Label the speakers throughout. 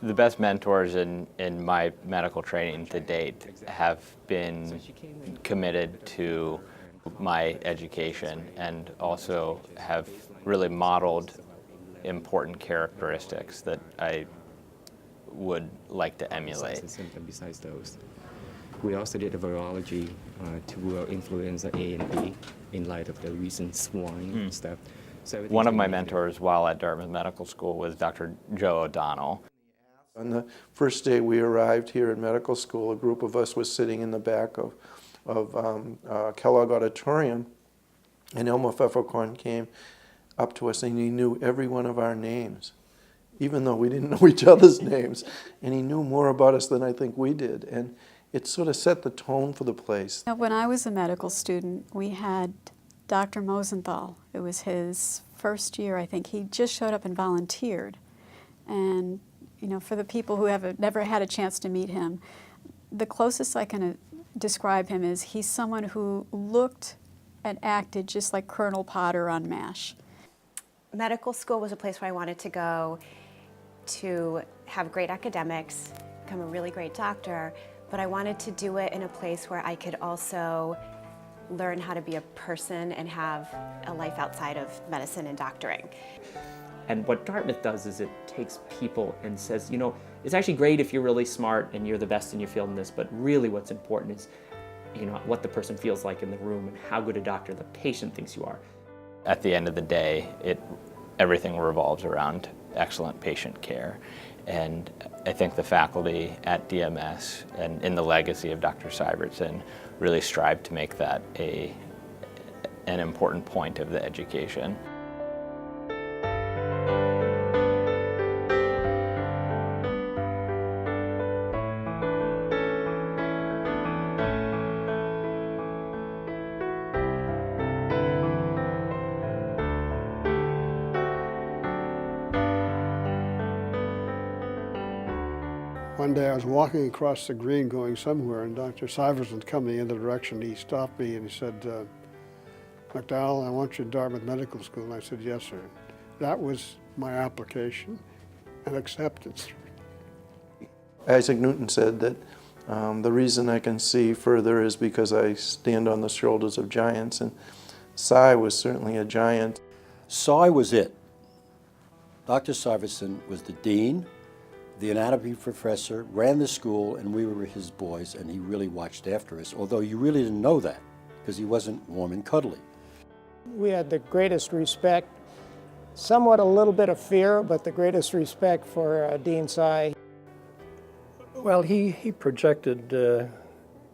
Speaker 1: The best mentors in my medical training to date have been committed to my education and also have really modeled important characteristics that I would like to emulate.
Speaker 2: Besides those, we also did a virology to influence A and B in light of the recent swine stuff. So
Speaker 1: one of my mentors while at Dartmouth Medical School was Dr. Joe O'Donnell.
Speaker 3: On the first day we arrived here at medical school, a group of us was sitting in the back of Kellogg Auditorium, and Elmer Pfefferkorn came up to us and he knew every one of our names, even though we didn't know each other's names, and he knew more about us than I think we did, and it sort of set the tone for the place.
Speaker 4: When I was a medical student, we had Dr. Mosenthal. It was his first year, I think. He just showed up and volunteered, and you know, for the people who have never had a chance to meet him, the closest I can describe him is he's someone who looked and acted just like Colonel Potter on MASH.
Speaker 5: Medical school was a place where I wanted to go to have great academics, become a really great doctor, but I wanted to do it in a place where I could also learn how to be a person and have a life outside of medicine and doctoring.
Speaker 6: And what Dartmouth does is it takes people and says, you know, it's actually great if you're really smart and you're the best in your field in this, but really what's important is, you know, what the person feels like in the room and how good a doctor the patient thinks you are.
Speaker 1: At the end of the day, everything revolves around excellent patient care. And I think the faculty at DMS and in the legacy of Dr. Syvertsen really strive to make that an important point of the education.
Speaker 7: One day I was walking across the green going somewhere, and Dr. Syvertsen coming in the direction. He stopped me and he said, McDowell, I want you at Dartmouth Medical School. And I said, yes, sir. That was my application and acceptance.
Speaker 3: Isaac Newton said that the reason I can see further is because I stand on the shoulders of giants, and Sy was certainly a giant.
Speaker 8: Sy was it. Dr. Syvertsen was the dean, the anatomy professor, ran the school, and we were his boys, and he really watched after us, although you really didn't know that because he wasn't warm and cuddly.
Speaker 9: We had the greatest respect, somewhat a little bit of fear, but the greatest respect for Dean Sy.
Speaker 10: Well, he projected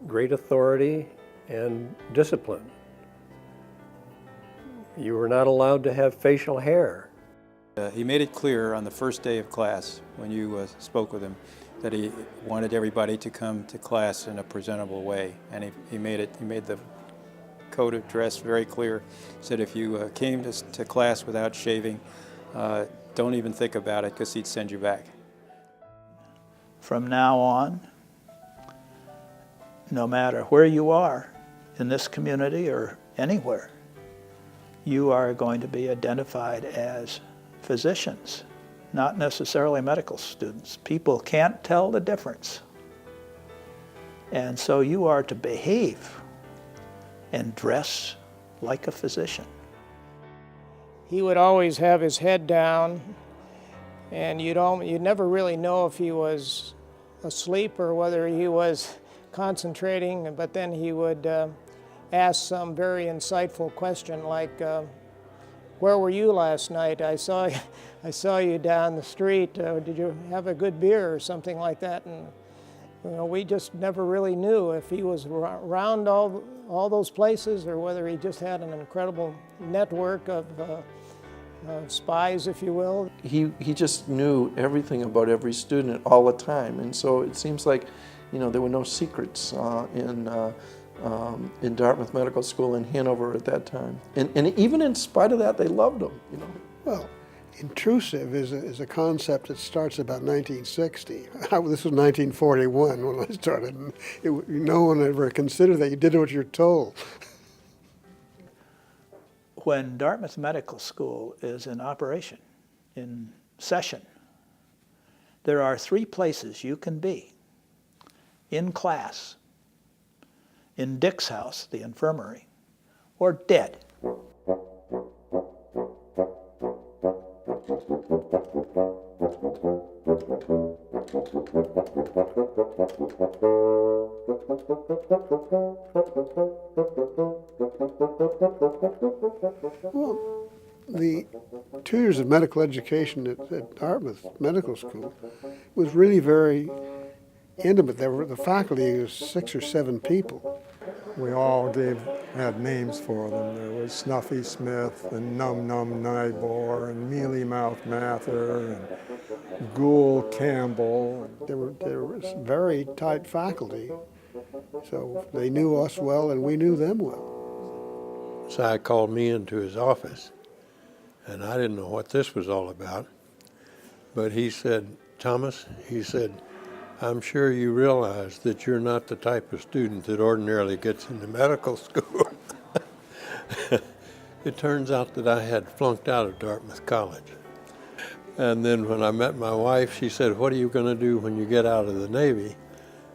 Speaker 10: great authority and discipline. You were not allowed to have facial hair.
Speaker 11: He made it clear on the first day of class when you spoke with him that he wanted everybody to come to class in a presentable way, and he made the code of dress very clear. He said if you came to class without shaving, don't even think about it because he'd send you back.
Speaker 12: From now on, no matter where you are in this community or anywhere, you are going to be identified as physicians, not necessarily medical students. People can't tell the difference. And so you are to behave and dress like a physician.
Speaker 9: He would always have his head down, and you'd never really know if he was asleep or whether he was concentrating, but then he would ask some very insightful question like, where were you last night? I saw you down the street. Did you have a good beer or something like that? And you know, we just never really knew if he was around all those places or whether he just had an incredible network of spies, if you will.
Speaker 3: He just knew everything about every student all the time, and so it seems like, you know, there were no secrets in Dartmouth Medical School in Hanover at that time. And even in spite of that, they loved him, you know.
Speaker 7: Well, intrusive is a concept that starts about 1960. This was 1941 when I started. And no one ever considered that. You did what you're told.
Speaker 12: When Dartmouth Medical School is in operation, in session, there are 3 places you can be: in class, in Dick's house, the infirmary, or dead.
Speaker 7: Well, the 2 years of medical education at Dartmouth Medical School was really very intimate. The faculty was 6 or 7 people.
Speaker 13: We all had names for them. There was Snuffy Smith and Num Num Nybor and Mealy Mouth Mather and Ghoul Campbell.
Speaker 7: There was very tight faculty, so they knew us well and we knew them well.
Speaker 10: Si called me into his office, and I didn't know what this was all about, but he said, "Thomas," he said, "I'm sure you realize that you're not the type of student that ordinarily gets into medical school." It turns out that I had flunked out of Dartmouth College. And then when I met my wife, she said, "What are you going to do when you get out of the Navy?"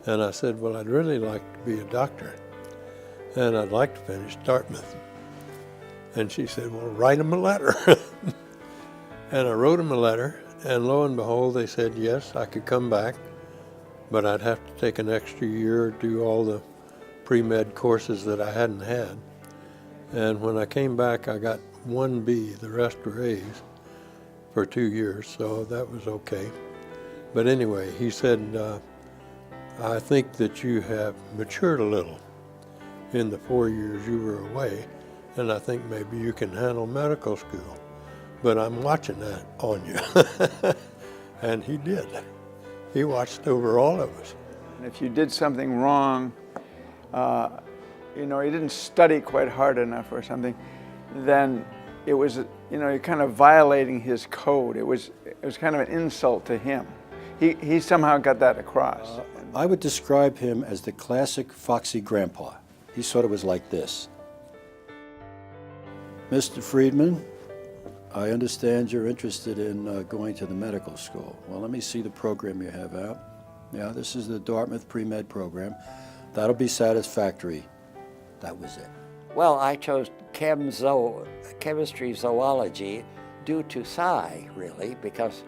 Speaker 10: And I said, "Well, I'd really like to be a doctor, and I'd like to finish Dartmouth." And she said, "Well, write them a letter." And I wrote them a letter, and lo and behold, they said, yes, I could come back, but I'd have to take an extra year, do all the pre-med courses that I hadn't had. And when I came back, I got 1 B, the rest were A's, for 2 years, so that was okay. But anyway, he said, "I think that you have matured a little in the 4 years you were away, and I think maybe you can handle medical school. But I'm watching that on you." And he did. He watched over all of us.
Speaker 14: If you did something wrong, you didn't study quite hard enough or something, then it was, you're kind of violating his code. It was kind of an insult to him. He somehow got that across.
Speaker 8: I would describe him as the classic foxy grandpa. He sort of was like this. "Mr. Friedman, I understand you're interested in going to the medical school. Well, let me see the program you have out. Yeah, this is the Dartmouth pre-med program. That'll be satisfactory." That was it.
Speaker 15: Well, I chose chemistry zoology due to Cy, really, because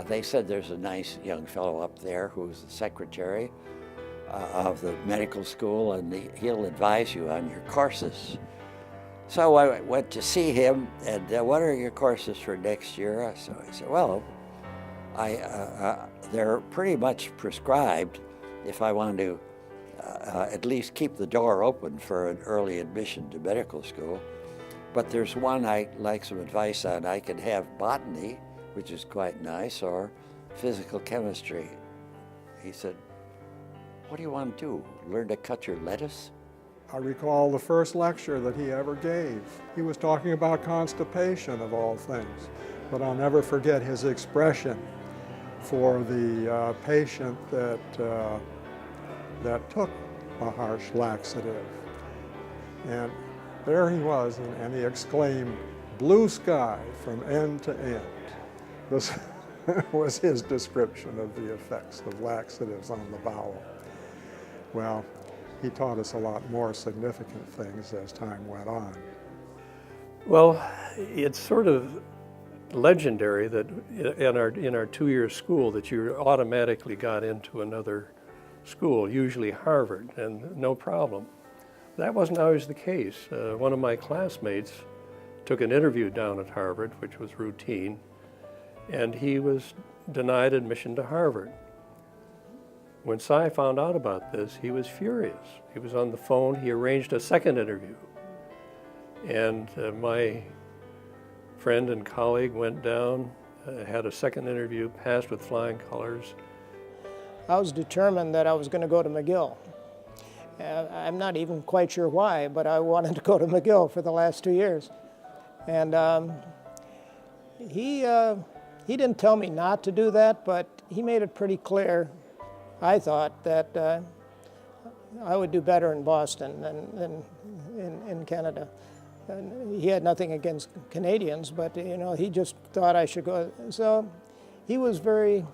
Speaker 15: they said there's a nice young fellow up there who's the secretary of the medical school, and he'll advise you on your courses. So I went to see him, and what are your courses for next year? So he said, well, they're pretty much prescribed if I want to at least keep the door open for an early admission to medical school. But there's one I'd like some advice on. I can have botany, which is quite nice, or physical chemistry. He said, what do you want to do? Learn to cut your lettuce?
Speaker 13: I recall the first lecture that he ever gave. He was talking about constipation, of all things, but I'll never forget his expression for the patient that took a harsh laxative. And there he was, and he exclaimed, "Blue sky from end to end." This was his description of the effects of laxatives on the bowel. Well, he taught us a lot more significant things as time went on.
Speaker 10: Well, it's sort of legendary that in our two-year school that you automatically got into another school, usually Harvard, and no problem. That wasn't always the case. One of my classmates took an interview down at Harvard, which was routine, and he was denied admission to Harvard. When Cy found out about this, he was furious. He was on the phone. He arranged a second interview. And my friend and colleague went down, had a second interview, passed with flying colors.
Speaker 9: I was determined that I was going to go to McGill. I'm not even quite sure why, but I wanted to go to McGill for the last 2 years. And he didn't tell me not to do that, but he made it pretty clear, I thought, that I would do better in Boston than in Canada. And he had nothing against Canadians, but he just thought I should go. So he was very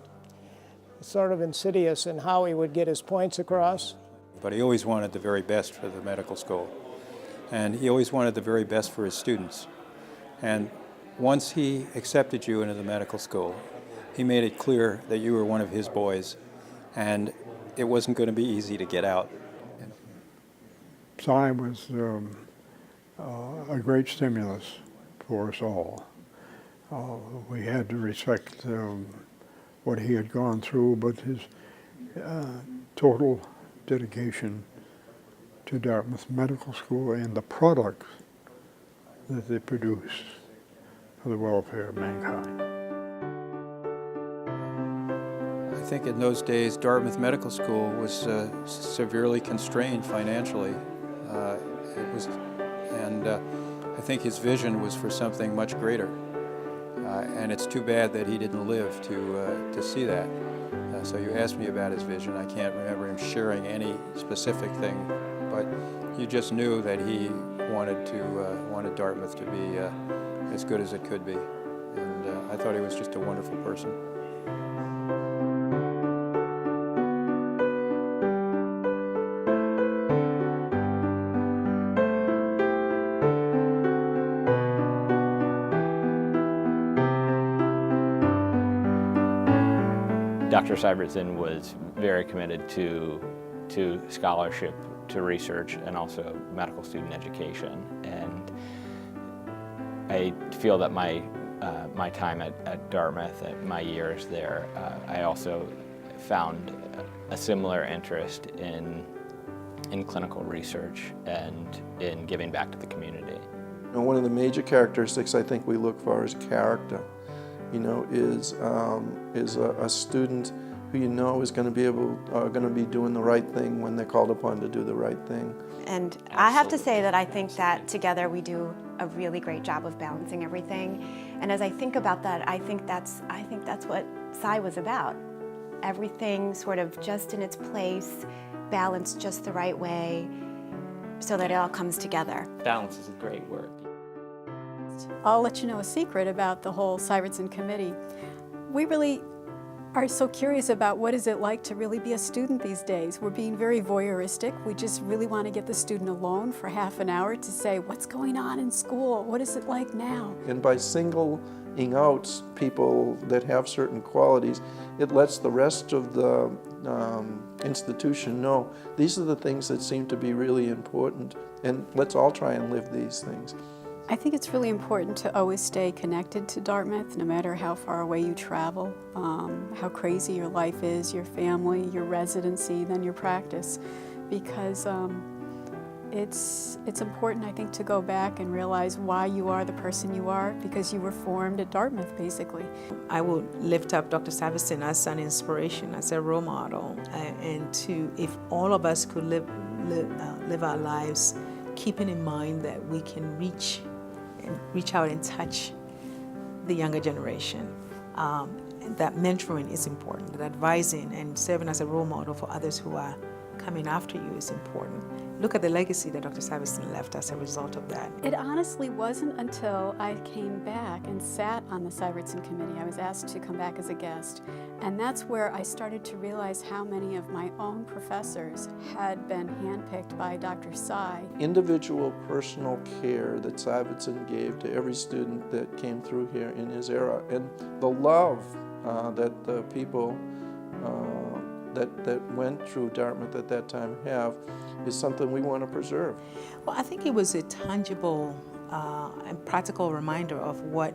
Speaker 9: sort of insidious in how he would get his points across.
Speaker 11: But he always wanted the very best for the medical school. And he always wanted the very best for his students. And once he accepted you into the medical school, he made it clear that you were one of his boys, and it wasn't going to be easy to get out.
Speaker 13: Cy was a great stimulus for us all. We had to respect what he had gone through, but his total dedication to Dartmouth Medical School and the products that they produce for the welfare of mankind.
Speaker 11: I think in those days, Dartmouth Medical School was severely constrained financially. I think his vision was for something much greater. And it's too bad that he didn't live to see that. So you asked me about his vision. I can't remember him sharing any specific thing, but you just knew that he wanted Dartmouth to be as good as it could be. And I thought he was just a wonderful person.
Speaker 1: Dr. Syvertsen was very committed to scholarship, to research, and also medical student education. And I feel that my time at Dartmouth, at my years there, I also found a similar interest in clinical research and in giving back to the community.
Speaker 3: One of the major characteristics I think we look for is character. Is a student who is going to be doing the right thing when they're called upon to do the right thing.
Speaker 5: And I have to say that I think that together we do a really great job of balancing everything. And as I think about that, I think that's what Cy was about. Everything sort of just in its place, balanced just the right way, so that it all comes together.
Speaker 6: Balance is a great word.
Speaker 4: I'll let you know a secret about the whole Syvertsen committee. We really are so curious about what is it like to really be a student these days. We're being very voyeuristic. We just really want to get the student alone for half an hour to say, what's going on in school? What is it like now?
Speaker 3: And by singling out people that have certain qualities, it lets the rest of the institution know these are the things that seem to be really important, and let's all try and live these things.
Speaker 4: I think it's really important to always stay connected to Dartmouth, no matter how far away you travel, how crazy your life is, your family, your residency, then your practice, because it's important, I think, to go back and realize why you are the person you are, because you were formed at Dartmouth, basically.
Speaker 16: I will lift up Dr. Syvertsen as an inspiration, as a role model, and if all of us could live our lives keeping in mind that we can reach out and touch the younger generation. That mentoring is important, that advising and serving as a role model for others who are coming after you is important. Look at the legacy that Dr. Syvertsen left as a result of that.
Speaker 4: It honestly wasn't until I came back and sat on the Syvertsen committee. I was asked to come back as a guest, and that's where I started to realize how many of my own professors had been handpicked by Dr. Sy.
Speaker 3: Individual personal care that Syvertsen gave to every student that came through here in his era, and the love that the people that went through Dartmouth at that time have is something we want to preserve.
Speaker 16: Well, I think it was a tangible and practical reminder of what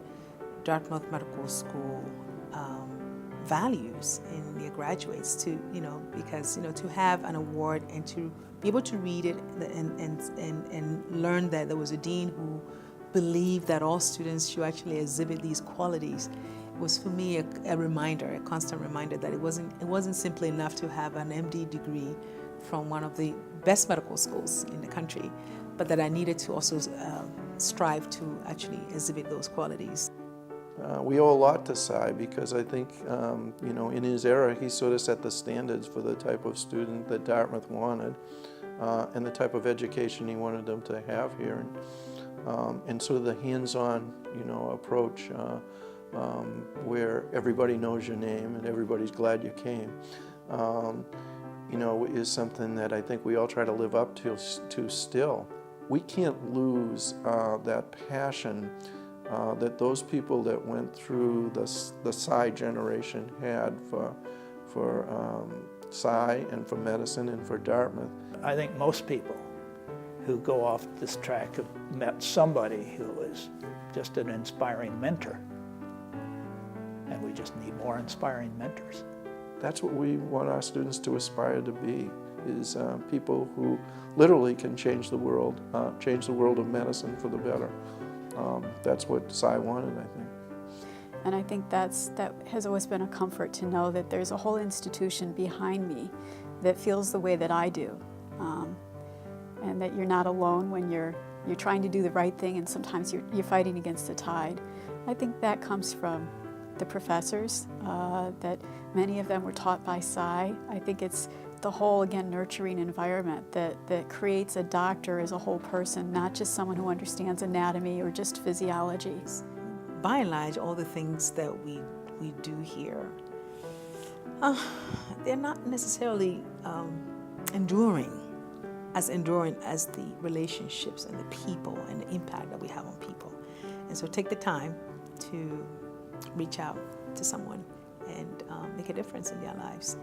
Speaker 16: Dartmouth Medical School values in their graduates, because to have an award and to be able to read it and learn that there was a dean who believed that all students should actually exhibit these qualities was for me a reminder, a constant reminder that it wasn't simply enough to have an MD degree from one of the best medical schools in the country, but that I needed to also strive to actually exhibit those qualities.
Speaker 3: We owe a lot to Cy because I think, in his era, he sort of set the standards for the type of student that Dartmouth wanted and the type of education he wanted them to have here. And sort of the hands-on, approach where everybody knows your name and everybody's glad you came, you know, is something that I think we all try to live up to still. We can't lose that passion that those people that went through the Psy generation had for Psy and for medicine and for Dartmouth.
Speaker 12: I think most people who go off this track have met somebody who is just an inspiring mentor. And we just need more inspiring mentors.
Speaker 3: That's what we want our students to aspire to be, is people who literally can change the world of medicine for the better. That's what Psy wanted, I think.
Speaker 4: And I think that has always been a comfort to know that there's a whole institution behind me that feels the way that I do. And that you're not alone when you're trying to do the right thing and sometimes you're fighting against the tide. I think that comes from the professors, that many of them were taught by Psy. I think it's the whole, again, nurturing environment that creates a doctor as a whole person, not just someone who understands anatomy or just physiology.
Speaker 16: By and large, all the things that we do here, they're not necessarily enduring as the relationships and the people and the impact that we have on people. And so take the time to reach out to someone and make a difference in their lives.